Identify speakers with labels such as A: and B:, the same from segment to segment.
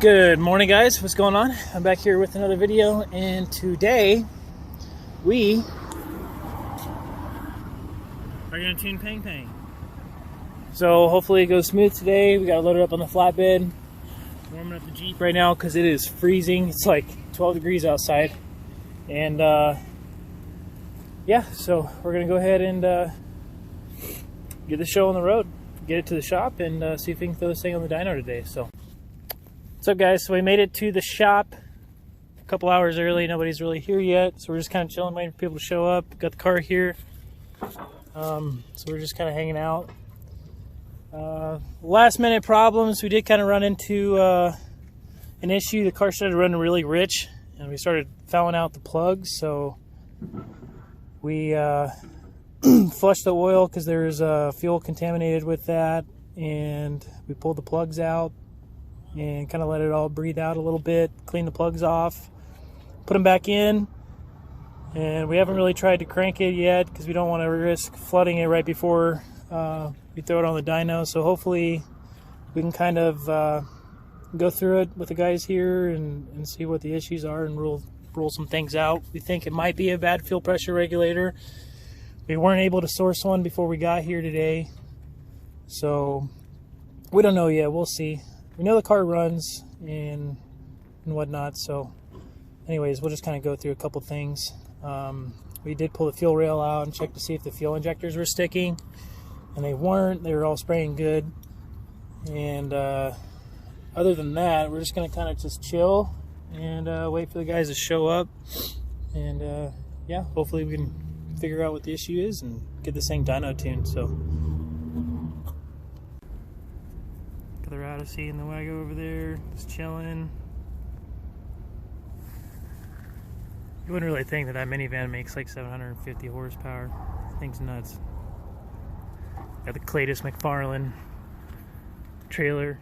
A: Good morning, guys. What's going on? I'm back here with another video, and today we are going to tune Pang Pang. So hopefully it goes smooth today. We got to load it up on the flatbed. Warming up the Jeep right now because it is freezing. It's like 12 degrees outside. And yeah, so we're going to go ahead and get the show on the road. Get it to the shop and see if we can throw this thing on the dyno today. So what's up, guys? So we made it to the shop a couple hours early. Nobody's really here yet, so we're just kind of chilling, waiting for people to show up. Got the car here, so we're just kind of hanging out. Last minute problems. We did kind of run into an issue. The car started running really rich, and we started fouling out the plugs. So we flushed the oil because there's fuel contaminated with that, and we pulled the plugs out and kind of let it all breathe out a little bit, clean the plugs off, put them back in. And we haven't really tried to crank it yet because we don't want to risk flooding it right before we throw it on the dyno. So hopefully we can kind of go through it with the guys here and see what the issues are and rule some things out. We think it might be a bad fuel pressure regulator. We weren't able to source one before we got here today, so we don't know yet. We'll see. We know the car runs and whatnot, so anyways, we'll just kind of go through a couple things. We did pull the fuel rail out and check to see if the fuel injectors were sticking, and they weren't. They were all spraying good. And other than that, we're just going to kind of just chill and wait for the guys to show up. And yeah, hopefully we can figure out what the issue is and get this thing dyno tuned. So got the Odyssey in the wagon over there, just chilling. You wouldn't really think that minivan makes like 750 horsepower. Thing's nuts. Got the Claytis McFarlane trailer.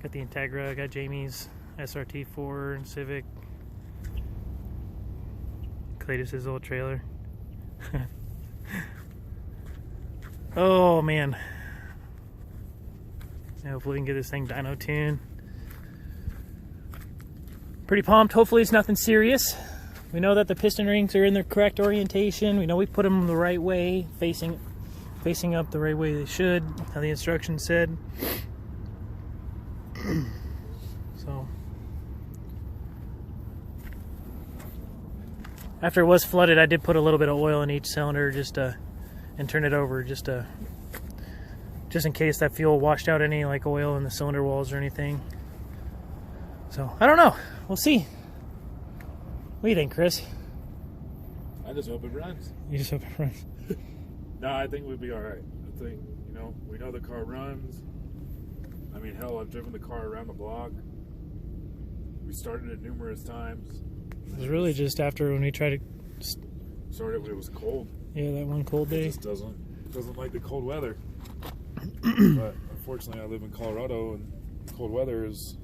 A: Got the Integra. Got Jamie's SRT4 and Civic. Claytis' old trailer. Oh man. Hopefully we can get this thing dyno tuned. Pretty pumped. Hopefully it's nothing serious. We know that the piston rings are in their correct orientation. We know we put them the right way, facing up the right way they should, how the instructions said. So after it was flooded, I did put a little bit of oil in each cylinder and turn it over just in case that fuel washed out any like oil in the cylinder walls or anything. So I don't know. We'll see. What do you think, Chris?
B: I just hope it runs.
A: You just hope it runs.
B: No, I think we'll be all right. I think, we know the car runs. I mean, hell, I've driven the car around the block. We started it numerous times.
A: It was really just after when we tried to
B: start it when it was cold.
A: Yeah, that one cold day.
B: It just doesn't like the cold weather. But unfortunately, I live in Colorado, and cold weather is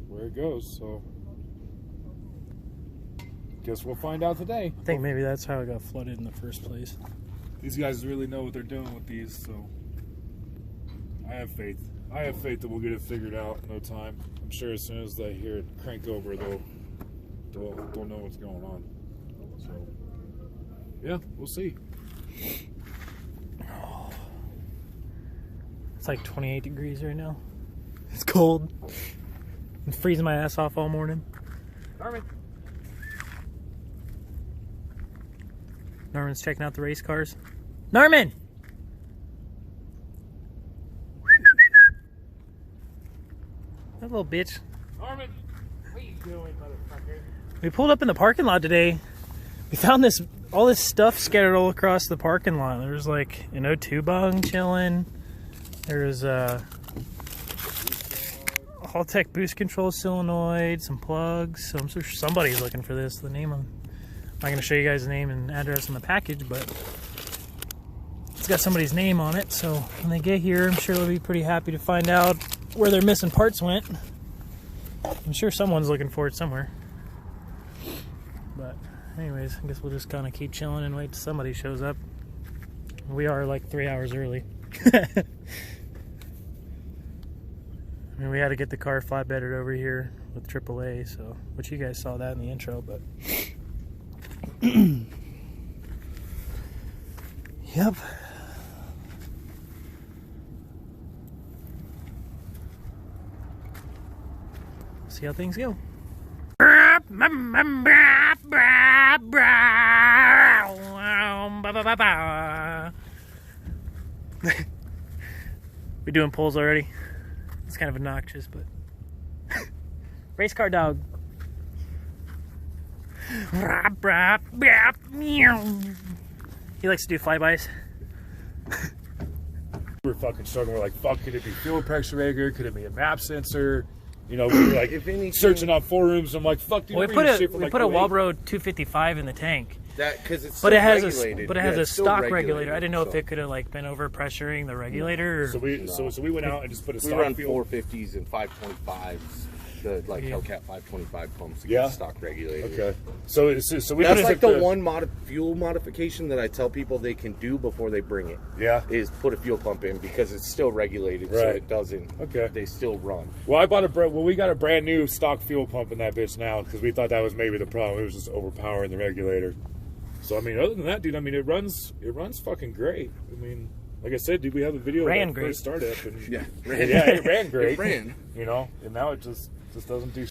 B: where it goes. So guess we'll find out today.
A: I think maybe that's how it got flooded in the first place.
B: These guys really know what they're doing with these, so I have faith. I have faith that we'll get it figured out in no time. I'm sure as soon as they hear it crank over, they'll know what's going on. So yeah, we'll see.
A: It's like 28 degrees right now. It's cold. I'm freezing my ass off all morning. Norman's checking out the race cars. Norman! That little bitch.
B: Norman! What are you doing, motherfucker?
A: We pulled up in the parking lot today. We found all this stuff scattered all across the parking lot. There was like an O2 bung chilling. There was Haltech boost control solenoid, some plugs. So I'm sure somebody's looking for this. I'm not going to show you guys the name and address on the package, but it's got somebody's name on it. So when they get here, I'm sure they'll be pretty happy to find out where their missing parts went. I'm sure someone's looking for it somewhere. But anyways, I guess we'll just kind of keep chilling and wait till somebody shows up. We are like 3 hours early. I mean, we had to get the car flatbedded over here with AAA, so, which you guys saw that in the intro, but yep. See how things go. We doing pulls already? It's kind of obnoxious, but race car dog. He likes to do flybys.
B: We were fucking struggling. We're like, fuck, could it be fuel pressure regulator? Could it be a map sensor? You know, we were like, if anything, searching on forums. I'm like, fuck, dude.
A: Well, we put a Walbro 255 in the tank.
C: That because it's
A: but it has
C: regulated.
A: But it has a stock regulator. I didn't know if it could have like been over pressuring the regulator. Or...
B: So we went out and just put a stock.
C: We run
B: fuel.
C: 450s and 525s, the like Hellcat 525 pumps to
B: get
C: stock regulator.
B: Okay. So we
C: that's like the one fuel modification that I tell people they can do before they bring it.
B: Yeah.
C: Is put a fuel pump in because it's still regulated, so it doesn't. Okay. They still run.
B: Well, we got a brand new stock fuel pump in that bitch now because we thought that was maybe the problem. It was just overpowering the regulator. So I mean, other than that, dude, I mean, it runs fucking great. I mean, like I said, dude, we have a video
A: ran
B: of
A: great.
B: First startup, and
C: it
B: ran great.
C: It ran,
B: you know, and now it just doesn't do.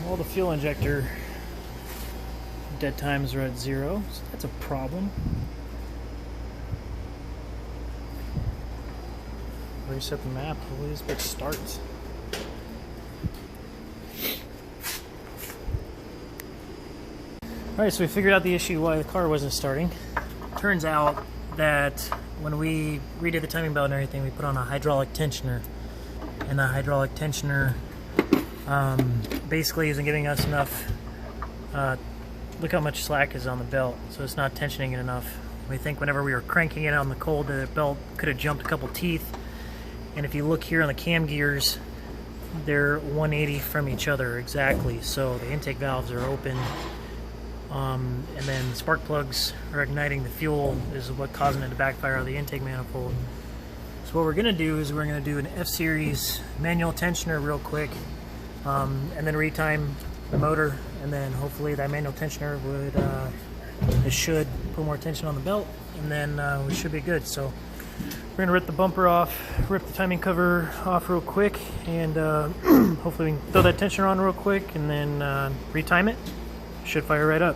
A: Well, the fuel injector dead times are at 0, so that's a problem. Reset the map. Hopefully this bitch starts. Alright, so we figured out the issue why the car wasn't starting. Turns out that when we redid the timing belt and everything, we put on a hydraulic tensioner. And the hydraulic tensioner basically isn't giving us enough. Look how much slack is on the belt, so it's not tensioning it enough. We think whenever we were cranking it on the cold, the belt could have jumped a couple teeth. And if you look here on the cam gears, they're 180 from each other exactly. So the intake valves are open. And then the spark plugs are igniting the fuel is what causing it to backfire out of the intake manifold. So what we're going to do is we're going to do an F-Series manual tensioner real quick, and then retime the motor, and then hopefully that manual tensioner it should put more tension on the belt, and then we should be good. So we're going to rip the bumper off, rip the timing cover off real quick, and hopefully we can throw that tensioner on real quick, and then retime it. Should fire right up.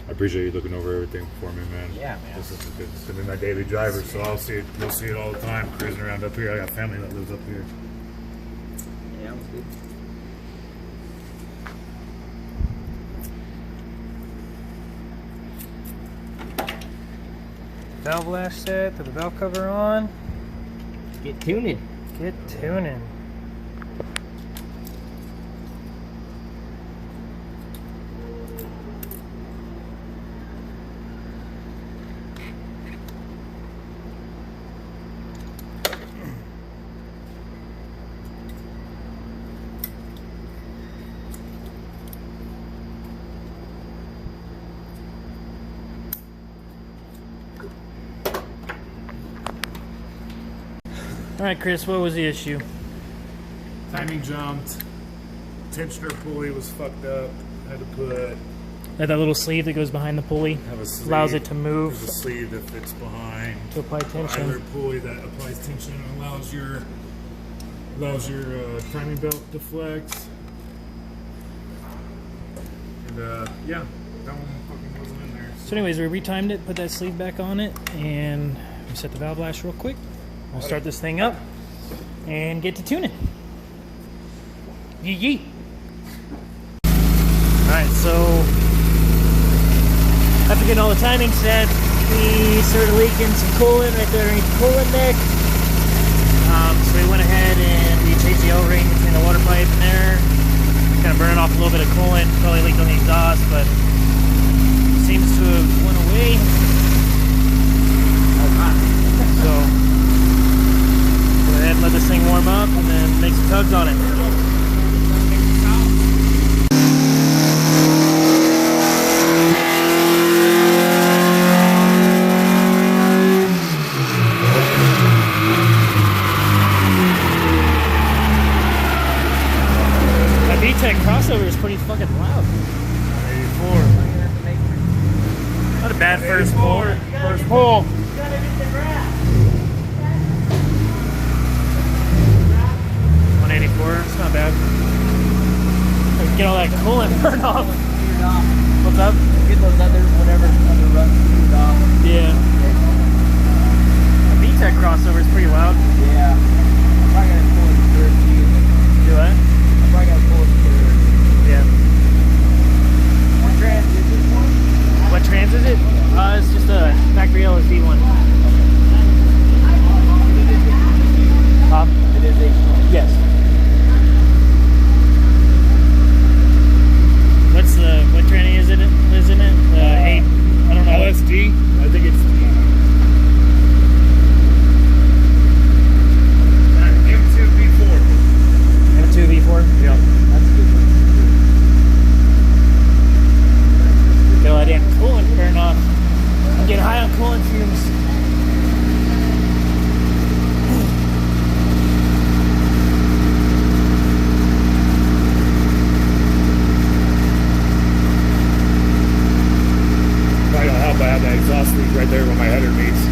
B: I appreciate you looking over everything for me, man.
A: Yeah, man.
B: This is good. It's gonna be my daily driver, so I'll see it. You'll see it all the time, cruising around up here. I got family that lives up here.
C: Yeah, that was good.
A: Valve lash set, put the valve cover on.
D: Get tuning.
A: Get tuning. Alright, Chris, what was the issue?
B: Timing jumped. Tensioner pulley was fucked up. Had to put.
A: That little sleeve that goes behind the pulley allows it to move.
B: There's a sleeve that fits behind.
A: To apply tension.
B: Either pulley that applies tension and allows your timing belt to flex. And yeah, that one fucking wasn't in there.
A: So anyways, we retimed it, put that sleeve back on it, and we set the valve lash real quick. We'll start this thing up and get to tuning. Yee yee. Alright, so after getting all the timing set, we started leaking some coolant right there underneath the coolant neck. So we went ahead and we changed the O-ring between the water pipe and there. Kind of burning off a little bit of coolant, probably leaked on the exhaust, but it seems to have went away. So let this thing warm up and then make some tugs on it. crossover is pretty fucking loud.
B: 184.
A: Not a bad first pull.
B: First pull.
A: 184, it's not bad. Get all that coolant burn off. What's up?
D: Get those other runs off.
A: Yeah. The VTEC crossover is pretty loud.
D: Yeah. I'm probably gonna pull it to third too.
A: Do what?
D: I'm probably gonna pull it to third.
A: Yeah.
D: What trans is this one?
A: What trans is it? It's just a factory LSD one.
D: It is H22.
A: Yes. What tranny is it? Isn't it? 8. I don't know.
B: LSD? I think it's M2V4.
A: M2V4?
B: Yeah.
D: That's a good one.
A: Get all that damn coolant burn off. I'm getting high on coolant fumes.
B: Probably gonna help I have that exhaust leak right there where my header meets.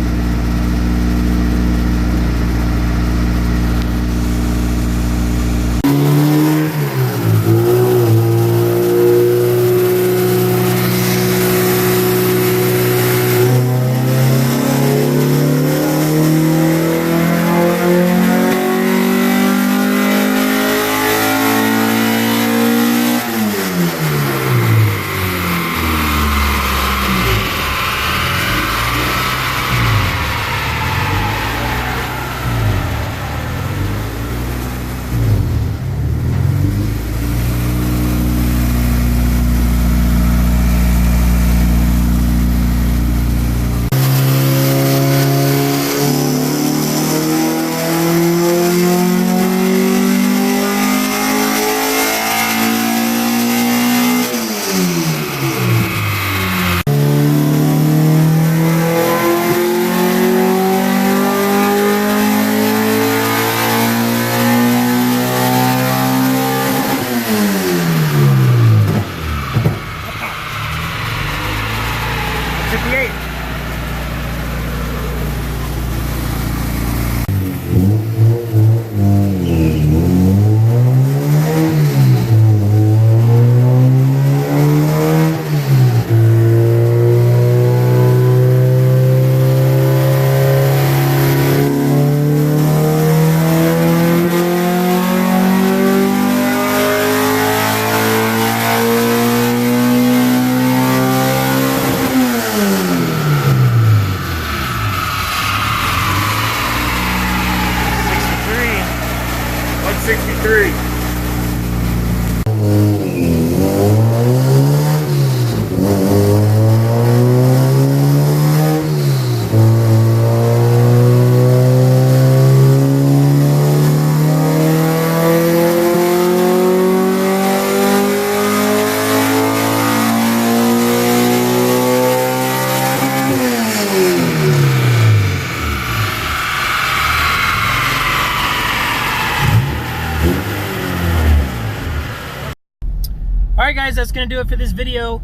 A: Alright guys, that's going to do it for this video.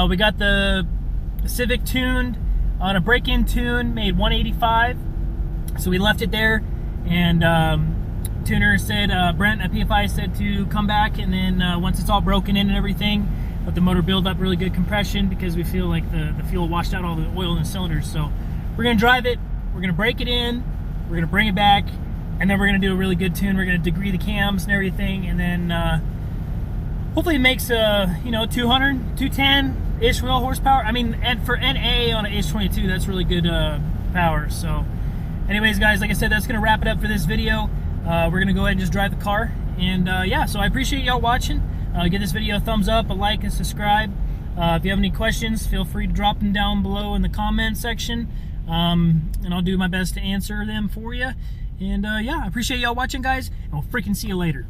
A: We got the Civic tuned on a break-in tune, made 185. So we left it there, and tuner said, Brent at PFI said to come back, and then once it's all broken in and everything, let the motor build up really good compression, because we feel like the fuel washed out all the oil in the cylinders. So we're going to drive it, we're going to break it in, we're going to bring it back, and then we're going to do a really good tune. We're going to degree the cams and everything, and then hopefully it makes you know, 200, 210-ish wheel horsepower. I mean, and for NA on an H22, that's really good power. So anyways, guys, like I said, that's going to wrap it up for this video. We're going to go ahead and just drive the car. And yeah, so I appreciate y'all watching. Give this video a thumbs up, a like, and subscribe. If you have any questions, feel free to drop them down below in the comment section. And I'll do my best to answer them for you. And yeah, I appreciate y'all watching, guys. And we'll freaking see you later.